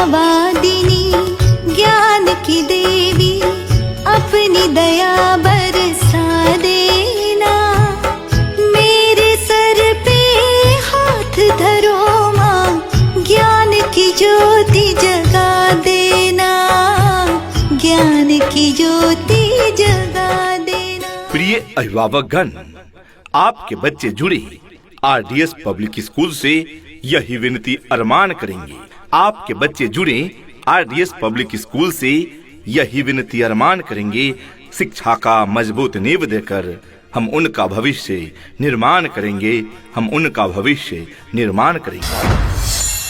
वादिनी, ज्ञान की देवी, अपनी दया बरसा देना। मेरे सर पे हाथ धरो माँ, ज्ञान की ज्योति जगा देना, ज्ञान की ज्योति जगा देना। प्रिय अभिभावकगण, आपके बच्चे जुड़े RDS पब्लिक स्कूल से यही विनती अरमान करेंगे। आपके बच्चे जुड़े RDS पब्लिक स्कूल से यही विनती अरमान करेंगे। शिक्षा का मजबूत नींव देकर हम उनका भविष्य निर्माण करेंगे, हम उनका भविष्य निर्माण करेंगे।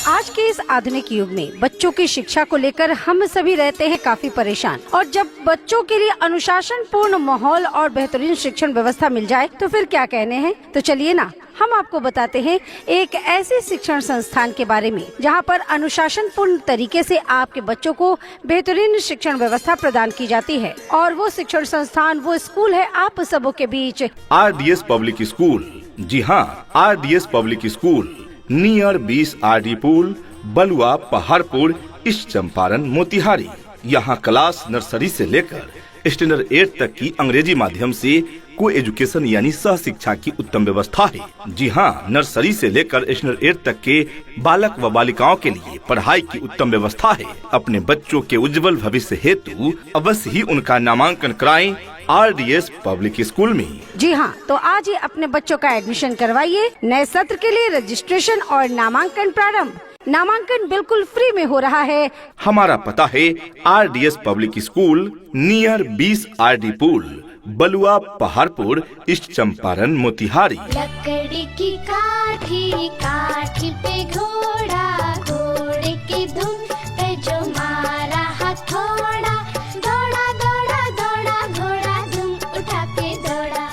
आज के इस आधुनिक युग में बच्चों की शिक्षा को लेकर हम सभी रहते हैं काफी परेशान, और जब बच्चों के लिए अनुशासन पूर्ण माहौल और बेहतरीन शिक्षण व्यवस्था मिल जाए तो फिर क्या कहने हैं। तो चलिए ना, हम आपको बताते हैं एक ऐसे शिक्षण संस्थान के बारे में जहां पर अनुशासन पूर्ण तरीके से आपके बच्चों को बेहतरीन शिक्षण व्यवस्था प्रदान की जाती है। और वो शिक्षण संस्थान, वो स्कूल है आप सबों के बीच RDS पब्लिक स्कूल। जी हाँ, RDS public school near 20 RD पुल, बलुआ, पहाड़पुर, ईस्ट चंपारण, मोतिहारी। यहाँ क्लास नर्सरी से लेकर स्टैंडर्ड 8 तक की अंग्रेजी माध्यम से को एजुकेशन यानी सह शिक्षा की उत्तम व्यवस्था है। जी हाँ, नर्सरी से लेकर स्टैंडर्ड 8 तक के बालक व बालिकाओं के लिए पढ़ाई की उत्तम व्यवस्था है। अपने बच्चों के उज्जवल भविष्य हेतु अवश्य ही उनका नामांकन कराएं RDS पब्लिक स्कूल में। जी हाँ, तो आज ही अपने बच्चों का एडमिशन करवाइए। नए सत्र के लिए रजिस्ट्रेशन और नामांकन प्रारंभ। नामांकन बिल्कुल फ्री में हो रहा है। हमारा पता है RDS public school near 20 RD पुल, बलुआ, पहाड़पुर, ईस्ट चंपारण, मोतिहारी। लकड़ी की काठी, काठी पे घोड़ा, घोड़े की धुन पे जो मारा हथौड़ा, दौड़ा दौड़ा दौड़ा घोड़ा धुम उठा के दौड़ा।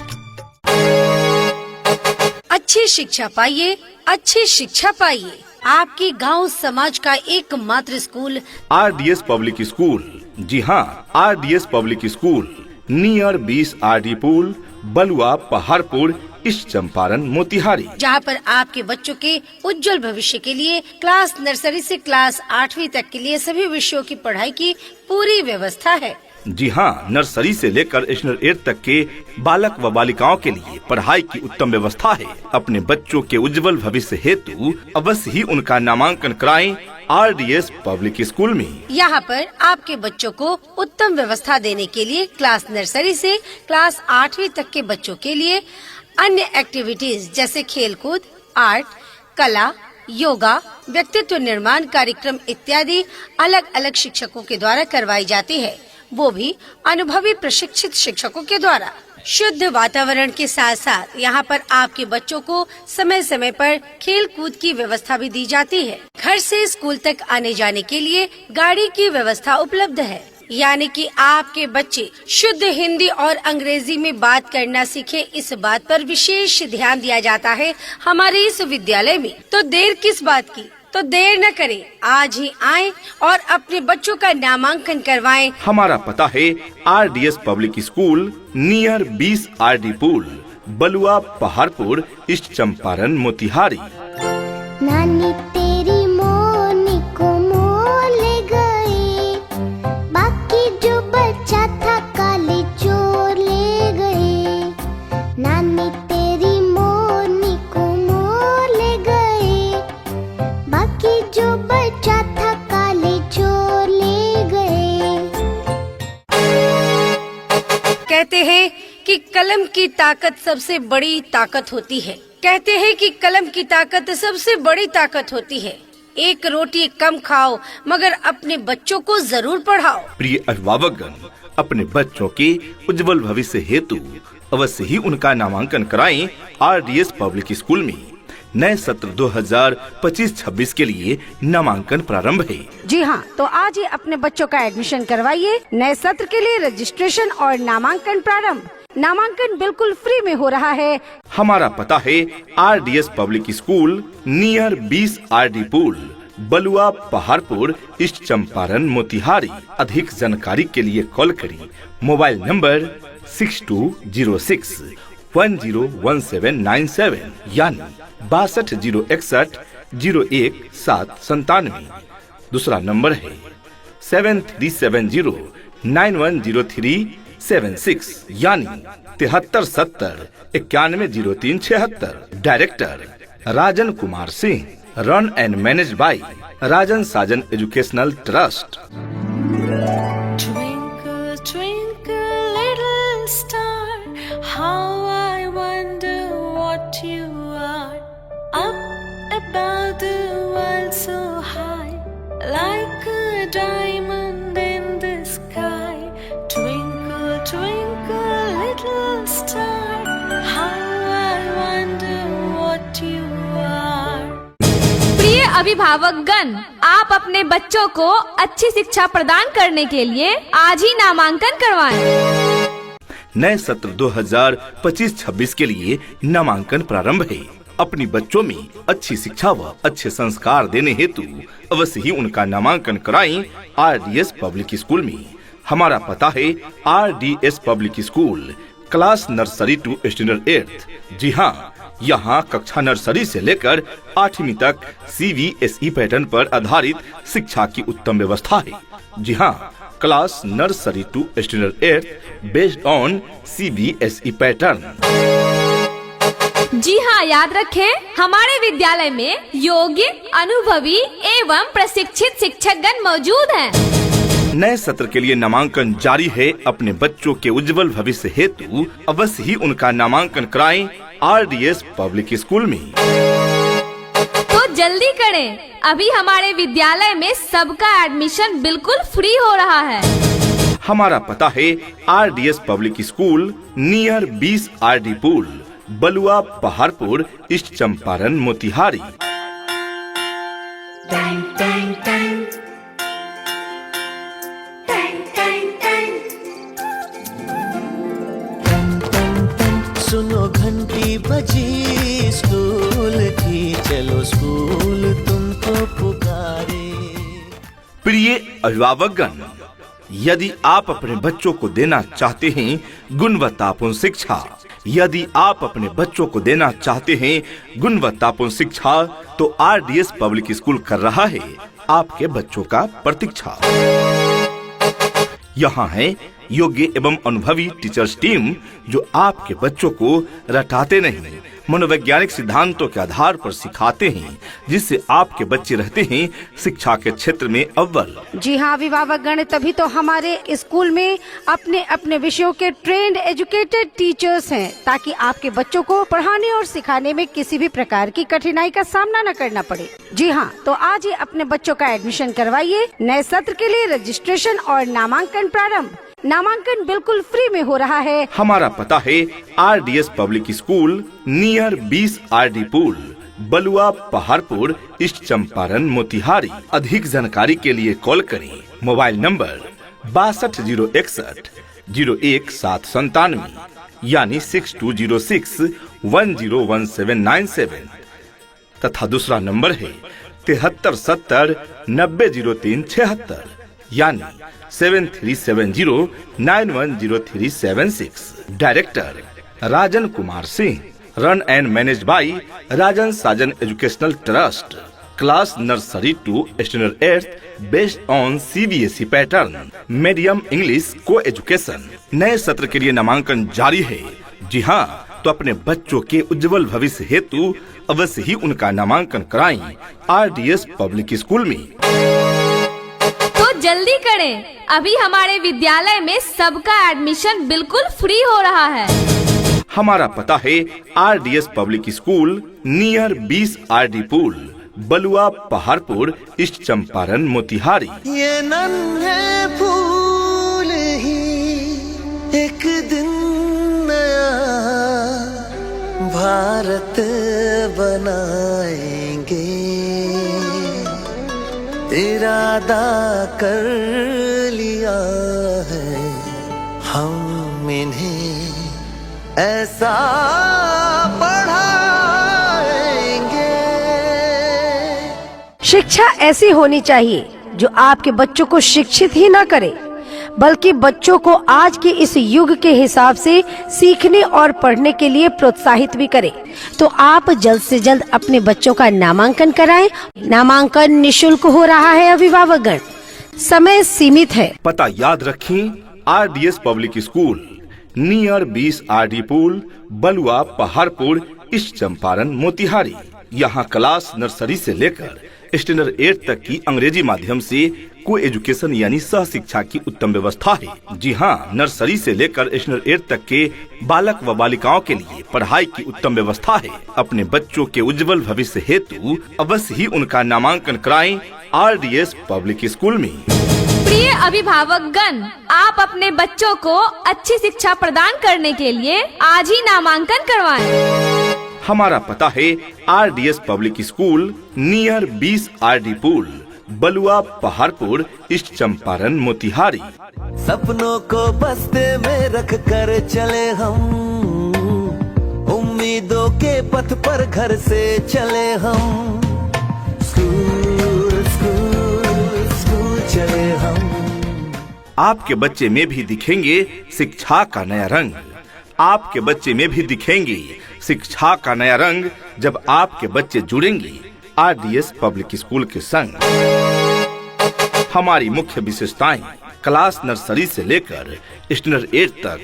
अच्छी शिक्षा पाइए, अच्छी शिक्षा पाइए। आपकी गांव समाज का एकमात्र स्कूल RDS पब्लिक स्कूल। जी हाँ, RDS public school near 20 RD पुल, बलुआ, पहाड़पुर, ईस्ट चंपारण, मोतिहारी। जहां पर आपके बच्चों के उज्जवल भविष्य के लिए क्लास नर्सरी से क्लास 8वीं तक के लिए सभी विषयों की पढ़ाई की पूरी व्यवस्था है। जी हाँ, नर्सरी से लेकर स्टैंडर्ड 8 तक के बालक व बालिकाओं के लिए पढ़ाई की उत्तम व्यवस्था है। अपने बच्चों के उज्जवल भविष्य हेतु अवश्य ही उनका नामांकन कराएं RDS पब्लिक स्कूल में। यहाँ पर आपके बच्चों को उत्तम व्यवस्था देने के लिए क्लास नर्सरी से क्लास 8वीं तक के बच्चों के लिए अन्य एक्टिविटीज जैसे खेलकूद, आर्ट, कला, योगा, व्यक्तित्व निर्माण कार्यक्रम इत्यादि अलग अलग शिक्षकों के द्वारा करवाई जाती है, वो भी अनुभवी प्रशिक्षित शिक्षकों के द्वारा। शुद्ध वातावरण के साथ साथ यहाँ पर आपके बच्चों को समय समय पर खेल कूद की व्यवस्था भी दी जाती है। घर से स्कूल तक आने जाने के लिए गाड़ी की व्यवस्था उपलब्ध है, यानी कि आपके बच्चे शुद्ध हिंदी और अंग्रेजी में बात करना सीखे, इस बात पर विशेष ध्यान दिया जाता है हमारे इस विद्यालय में। तो देर किस बात की, तो देर न करें, आज ही आएं और अपने बच्चों का नामांकन करवाएं। हमारा पता है RDS public school near 20 RD पुल, बलुआ, पहाड़पुर, ईस्ट चंपारण, मोतिहारी। नानी तेरी मोनी को मोल गए, बाकी जो बच्चा था काले चोर ले गए। नानी तेरी मोनी को मोल गए, बाकी जो बच्चा था काले चोर ले गए। कहते हैं कि कलम की ताकत सबसे बड़ी ताकत होती है। कहते हैं कि कलम की ताकत सबसे बड़ी ताकत होती है। एक रोटी कम खाओ मगर अपने बच्चों को जरूर पढ़ाओ। प्रिय अभिभावकगण, अपने बच्चों के उज्जवल भविष्य हेतु अवश्य ही उनका नामांकन कराएं RDS पब्लिक स्कूल में। नए सत्र 2025-26 के लिए नामांकन प्रारंभ है। जी हाँ, तो आज ही अपने बच्चों का एडमिशन करवाइए। नए सत्र के लिए रजिस्ट्रेशन और नामांकन प्रारंभ। नामांकन बिल्कुल फ्री में हो रहा है। हमारा पता है RDS public school near 20 RD पुल, बलुआ, पहाड़पुर, ईस्ट चंपारण, मोतिहारी। अधिक जानकारी के लिए कॉल करें मोबाइल नंबर 6206101797 यानी 620161 01 797। दूसरा नंबर है 7370910376 यानी 7370910376। Director Rajan Kumar Singh. Run and manage by Rajan Sajan educational trust. Twinkle, twinkle, little star, how I wonder what you are. Up above the world so high, like a diamond in the sky. Twinkle, twinkle, little star, how I wonder what you are. प्रिय अभिभावकगण, आप अपने बच्चों को अच्छी शिक्षा प्रदान करने के लिए आज ही नामांकन करवाएं। नए सत्र 2025-26 के लिए नामांकन प्रारंभ है। अपनी बच्चों में अच्छी शिक्षा व अच्छे संस्कार देने हेतु अवश्य ही उनका नामांकन कराएं RDS पब्लिक स्कूल में। हमारा पता है RDS public school, class nursery to standard 8। जी हाँ, यहाँ कक्षा नर्सरी से लेकर 8वीं तक CBSE पैटर्न पर आधारित शिक्षा की उत्तम व्यवस्था है। जी हाँ, class nursery to standard 8 based on CBSE pattern. जी हाँ, याद रखें, हमारे विद्यालय में योग्य, अनुभवी एवं प्रशिक्षित शिक्षकगण मौजूद हैं। नए सत्र के लिए नामांकन जारी है। अपने बच्चों के उज्जवल भविष्य हेतु अवश्य ही उनका नामांकन कराएं RDS पब्लिक स्कूल में। तो जल्दी करें, अभी हमारे विद्यालय में सबका एडमिशन बिल्कुल फ्री हो रहा है। हमारा पता है RDS public school near 20 RD पुल, बलुआ पहाड़पुर, ईस्ट चंपारण, मोतिहारी। सुनो घंटी बजी स्कूल की, चलो स्कूल तुमको पुकारे। प्रिय अभिभावकगण, यदि आप अपने बच्चों को देना चाहते हैं गुणवत्तापूर्ण शिक्षा, यदि आप अपने बच्चों को देना चाहते हैं गुणवत्तापूर्ण शिक्षा, तो RDS पब्लिक स्कूल कर रहा है आपके बच्चों का प्रतीक्षा। यहाँ है योग्य एवं अनुभवी टीचर्स टीम जो आपके बच्चों को रटाते नहीं, मनोवैज्ञानिक सिद्धांतों के आधार पर सिखाते हैं, जिससे आपके बच्चे रहते हैं शिक्षा के क्षेत्र में अव्वल। जी हाँ अभिभावकगण, तभी तो हमारे स्कूल में अपने अपने विषयों के ट्रेंड एजुकेटेड टीचर्स हैं, ताकि आपके बच्चों को पढ़ाने और सिखाने में किसी भी प्रकार की कठिनाई का सामना न करना पड़े। जी हाँ, तो आज ही अपने बच्चों का एडमिशन करवाइए। नए सत्र के लिए रजिस्ट्रेशन और नामांकन प्रारंभ। नामांकन बिल्कुल फ्री में हो रहा है। हमारा पता है RDS public school near 20 RD पुल, बलुआ पहाड़पुर, ईस्ट चंपारण, मोतिहारी। अधिक जानकारी के लिए कॉल करें। मोबाइल नंबर 6201601797 यानी 6206101797 तथा दूसरा नंबर है 7370900376 यानी 7370910376। Director Rajan Kumar Singh. Run and manage by Rajan Sajan educational trust. Class nursery to standard 8 based on CBSE pattern, medium English coeducation. नए सत्र के लिए नामांकन जारी है। जी हाँ, तो अपने बच्चों के उज्जवल भविष्य हेतु अवश्य ही उनका नामांकन कराएं RDS पब्लिक स्कूल में। तो जल्दी करें, अभी हमारे विद्यालय में सबका एडमिशन बिल्कुल फ्री हो रहा है। हमारा पता है RDS public school near 20 RD पुल, बलुआ पहाड़पुर, ईस्ट चंपारण, मोतिहारी। ये नन्हे फूल ही एक दिन नया भारत बनाएंगे, इरादा कर लिया है हम इन्हें ऐसा पढ़ाएंगे। शिक्षा ऐसी होनी चाहिए जो आपके बच्चों को शिक्षित ही न करे, बल्कि बच्चों को आज के इस युग के हिसाब से सीखने और पढ़ने के लिए प्रोत्साहित भी करें। तो आप जल्द से जल्द अपने बच्चों का नामांकन कराएं। नामांकन निशुल्क हो रहा है अभिभावकगण, समय सीमित है। पता याद रखें, RDS public school near 20 RD पुल, बलुआ, पहाड़पुर, ईस्ट चंपारण, मोतिहारी। यहाँ क्लास नर्सरी से लेकर स्टैंडर्ड 8 तक की अंग्रेजी माध्यम से को एजुकेशन यानी सह शिक्षा की उत्तम व्यवस्था है। जी हाँ, नर्सरी से लेकर स्टैंडर्ड 8 तक के बालक व बालिकाओं के लिए पढ़ाई की उत्तम व्यवस्था है। अपने बच्चों के उज्जवल भविष्य हेतु अवश्य ही उनका नामांकन कराएं RDS पब्लिक स्कूल में। प्रिय अभिभावकगण, आप अपने बच्चों को अच्छी शिक्षा प्रदान करने के लिए आज ही नामांकन करवाएं। हमारा पता है RDS public school near 20 RD पुल, बलुआ, पहाड़पुर, ईस्ट चंपारण, मोतिहारी। सपनों को बस्ते में रख कर चले हम, उम्मीदों के पथ पर घर से चले हम। स्कूल स्कूल स्कूल चले हम। आपके बच्चे में भी दिखेंगे शिक्षा का नया रंग। आपके बच्चे में भी दिखेंगे शिक्षा का नया रंग जब आपके बच्चे जुड़ेंगे RDS पब्लिक स्कूल के संग। हमारी मुख्य विशेषताएं क्लास नर्सरी से लेकर स्टैंडर्ड 8 तक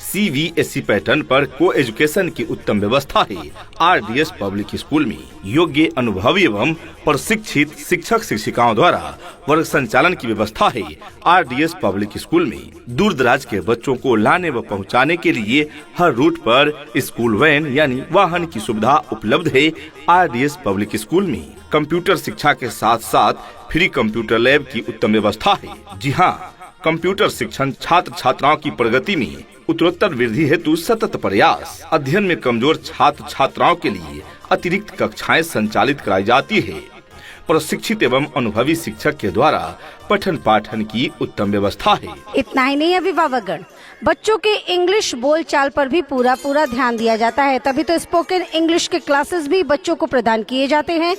CBSE पैटर्न पर को एजुकेशन की उत्तम व्यवस्था है। RDS पब्लिक स्कूल में योग्य, अनुभवी एवं प्रशिक्षित शिक्षक शिक्षिकाओं द्वारा वर्ग संचालन की व्यवस्था है। RDS पब्लिक स्कूल में दूर दराज के बच्चों को लाने व पहुंचाने के लिए हर रूट पर स्कूल वैन यानी वाहन की सुविधा उपलब्ध है। RDS पब्लिक स्कूल में कंप्यूटर शिक्षा के साथ साथ फ्री कंप्यूटर लैब की उत्तम व्यवस्था है। जी हाँ, कंप्यूटर शिक्षण छात्र छात्राओं की प्रगति में उत्तरोत्तर वृद्धि हेतु सतत प्रयास। अध्ययन में कमजोर छात्र छात्राओं के लिए अतिरिक्त कक्षाएं संचालित कराई जाती है। प्रशिक्षित एवं अनुभवी शिक्षक के द्वारा पठन पाठन की उत्तम व्यवस्था है। इतना ही नहीं अभिभावकगण, बच्चों के इंग्लिश बोलचाल पर भी पूरा ध्यान दिया जाता है। तभी तो स्पोकन इंग्लिश के क्लासेस भी बच्चों को प्रदान किए जाते हैं।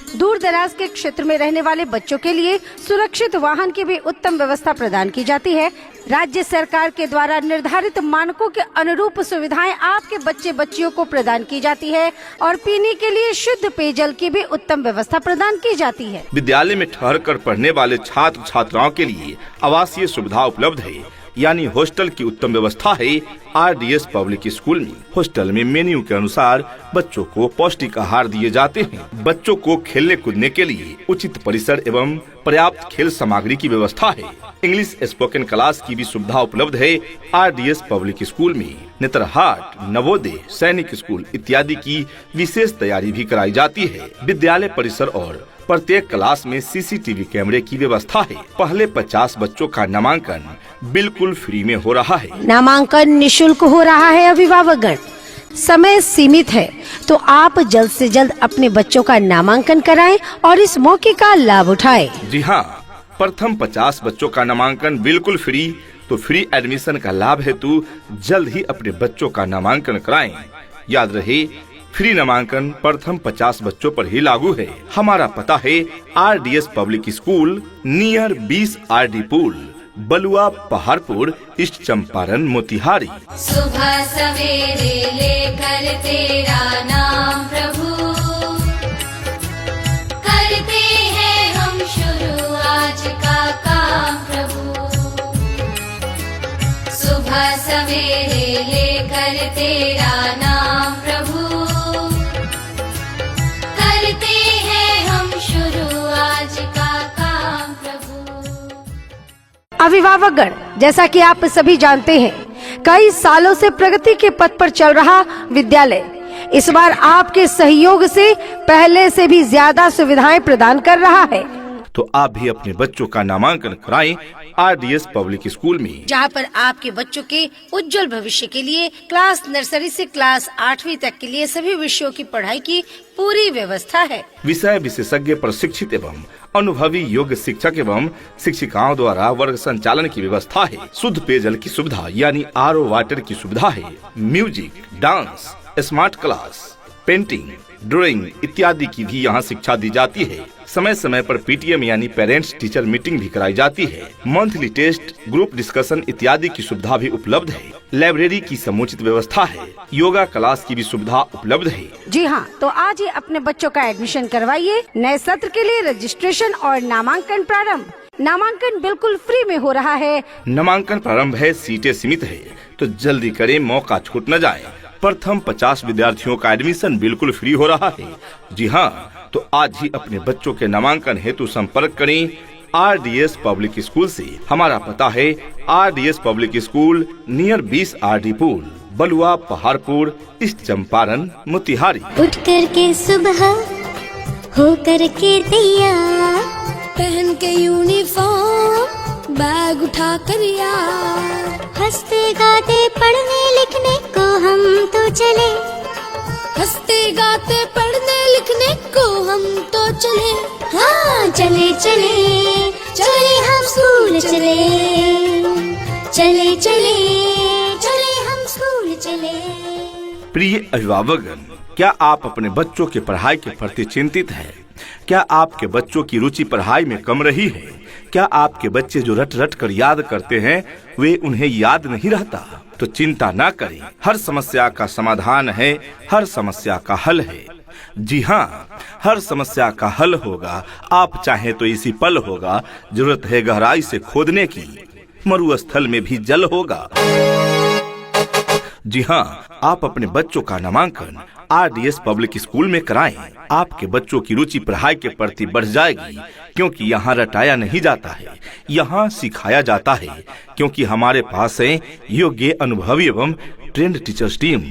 दूर दराज के क्षेत्र में रहने वाले बच्चों के लिए सुरक्षित वाहन की भी उत्तम व्यवस्था प्रदान की जाती है। राज्य सरकार के द्वारा निर्धारित मानकों के अनुरूप सुविधाएं आपके बच्चे बच्चियों को प्रदान की जाती है और पीने के लिए शुद्ध पेयजल की भी उत्तम व्यवस्था प्रदान की जाती है। विद्यालय में ठहर कर पढ़ने वाले छात्र छात्राओं के लिए आवासीय सुविधा उपलब्ध है, यानी हॉस्टल की उत्तम व्यवस्था है। RDS पब्लिक स्कूल में हॉस्टल में मेन्यू के अनुसार बच्चों को पौष्टिक आहार दिए जाते हैं। बच्चों को खेलने कूदने के लिए उचित परिसर एवं पर्याप्त खेल सामग्री की व्यवस्था है। इंग्लिश स्पोकन क्लास की भी सुविधा उपलब्ध है। RDS पब्लिक स्कूल में नेतरहाट, नवोदय, सैनिक स्कूल इत्यादि की विशेष तैयारी भी कराई जाती है। विद्यालय परिसर और प्रत्येक क्लास में CCTV कैमरे की व्यवस्था है। पहले 50 बच्चों का नामांकन बिल्कुल फ्री में हो रहा है। नामांकन निशुल्क हो रहा है अभिभावकगण, समय सीमित है। तो आप जल्द से जल्द अपने बच्चों का नामांकन कराएं और इस मौके का लाभ उठाएं। जी हाँ, प्रथम 50 बच्चों का नामांकन बिल्कुल फ्री। तो फ्री एडमिशन का लाभ हेतु जल्द ही अपने बच्चों का नामांकन कराएं। याद रहे, फ्री नामांकन प्रथम 50 बच्चों पर ही लागू है। हमारा पता है RDS public school near 20 RD पुल, बलुआ, पहाड़पुर, ईस्ट चंपारण, मोतिहारी। सुबह सवेरे लेकर तेरा नाम प्रभु, करते हैं हम शुरू आज का काम प्रभु। सुबह सवेरे लेकर तेरा नाम प्रभु, करते हैं हम शुरू आज का काम प्रभु। अभिभावकगण, जैसा कि आप सभी जानते हैं, कई सालों से प्रगति के पथ पर चल रहा विद्यालय इस बार आपके सहयोग से पहले से भी ज्यादा सुविधाएं प्रदान कर रहा है। तो आप भी अपने बच्चों का नामांकन कराएं RDS पब्लिक स्कूल में, जहां पर आपके बच्चों के उज्जवल भविष्य के लिए क्लास नर्सरी से क्लास 8वीं तक के लिए सभी विषयों की पढ़ाई की पूरी व्यवस्था है। विषय विशेषज्ञ प्रशिक्षित एवं अनुभवी योग्य शिक्षक एवं शिक्षिकाओं द्वारा वर्ग संचालन की व्यवस्था है। शुद्ध पेयजल की सुविधा यानी RO वाटर की सुविधा है। Music, dance, smart class, painting, drawing इत्यादि की भी यहाँ शिक्षा दी जाती है। समय समय पर पीटीएम यानी पेरेंट्स टीचर मीटिंग भी कराई जाती है। मंथली टेस्ट, ग्रुप डिस्कशन इत्यादि की सुविधा भी उपलब्ध है। लाइब्रेरी की समुचित व्यवस्था है। योगा क्लास की भी सुविधा उपलब्ध है। जी हाँ, तो आज ही अपने बच्चों का एडमिशन करवाइए। नए सत्र के लिए रजिस्ट्रेशन और नामांकन प्रारंभ। नामांकन बिल्कुल फ्री में हो रहा है। नामांकन प्रारंभ है, सीटें सीमित है, तो जल्दी करें, मौका छूट न जाए। प्रथम 50 विद्यार्थियों का एडमिशन बिल्कुल फ्री हो रहा है। जी हाँ, तो आज ही अपने बच्चों के नामांकन हेतु संपर्क करें RDS पब्लिक स्कूल से। हमारा पता है RDS public school near 20 RD पुल, बलुआ, पहाड़पुर, ईस्ट चंपारण, मोतिहारी। उठ करके सुबह हो करके तैयार, पहन के यूनिफॉर्म, बैग उठा कर यार, हंसते गाते पढ़ने लिखने को हम तो चले, हंसते गाते पढ़ने लिखने को हम तो चले। हाँ चले चले चले हम स्कूल चले, चले चले चले हम स्कूल चले। प्रिय अभिभावकगण, क्या आप अपने बच्चों के पढ़ाई के प्रति चिंतित हैं? क्या आपके बच्चों की रुचि पढ़ाई में कम रही है? क्या आपके बच्चे जो रट रट कर याद करते हैं वे उन्हें याद नहीं रहता? तो चिंता ना करें, हर समस्या का समाधान है, हर समस्या का हल है। जी हाँ, हर समस्या का हल होगा। आप चाहें तो इसी पल होगा। जरूरत है गहराई से खोदने की, मरुस्थल में भी जल होगा। जी हाँ, आप अपने बच्चों का नामांकन RDS पब्लिक स्कूल में कराएं। आपके बच्चों की रुचि पढ़ाई के प्रति बढ़ जाएगी, क्योंकि यहाँ रटाया नहीं जाता है, यहाँ सिखाया जाता है। क्योंकि हमारे पास है योग्य, अनुभवी एवं ट्रेंड टीचर्स टीम,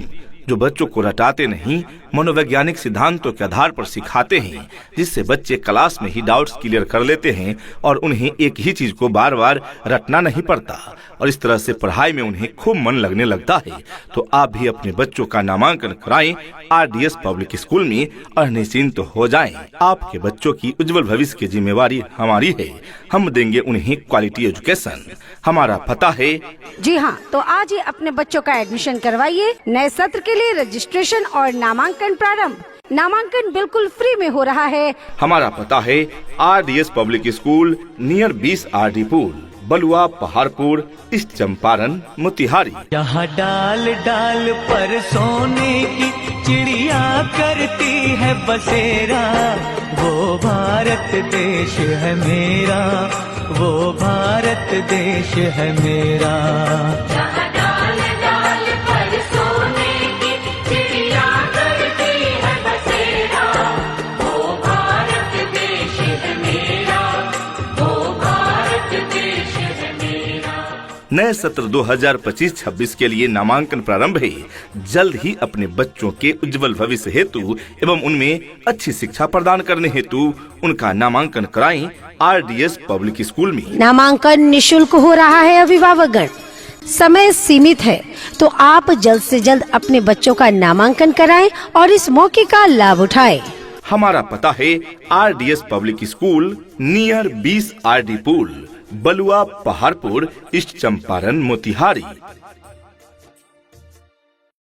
जो बच्चों को रटाते नहीं, मनोवैज्ञानिक सिद्धांतों के आधार पर सिखाते हैं, जिससे बच्चे क्लास में ही डाउट्स क्लियर कर लेते हैं और उन्हें एक ही चीज को बार बार रटना नहीं पड़ता, और इस तरह से पढ़ाई में उन्हें खूब मन लगने लगता है। तो आप भी अपने बच्चों का नामांकन कराएं RDS पब्लिक स्कूल में और निश्चिंत हो जाएं। आपके बच्चों की उज्जवल भविष्य की जिम्मेवारी हमारी है। हम देंगे उन्हें क्वालिटी एजुकेशन। हमारा पता है। जी हाँ, तो आज ही अपने बच्चों का एडमिशन करवाइए। नए सत्र के लिए रजिस्ट्रेशन और नामांकन प्रारंभ। नामांकन बिल्कुल फ्री में हो रहा है। हमारा पता है RDS public school near 20 RD पुल, बलुआ, पहाड़पुर, ईस्ट चंपारण, मोतिहारी। यहाँ डाल डाल पर सोने की चिड़िया करती है बसेरा, वो भारत देश है मेरा, वो भारत देश है मेरा। नए सत्र 2025-26 के लिए नामांकन प्रारंभ है। जल्द ही अपने बच्चों के उज्जवल भविष्य हेतु एवं उनमें अच्छी शिक्षा प्रदान करने हेतु उनका नामांकन कराएं RDS पब्लिक स्कूल में। नामांकन निशुल्क हो रहा है। अभिभावकगण, समय सीमित है, तो आप जल्द से जल्द अपने बच्चों का नामांकन कराएं और इस मौके का लाभ उठाएं। हमारा पता है RDS public school near 20 RD पुल, बलुआ, पहाड़पुर, ईस्ट चंपारण, मोतिहारी।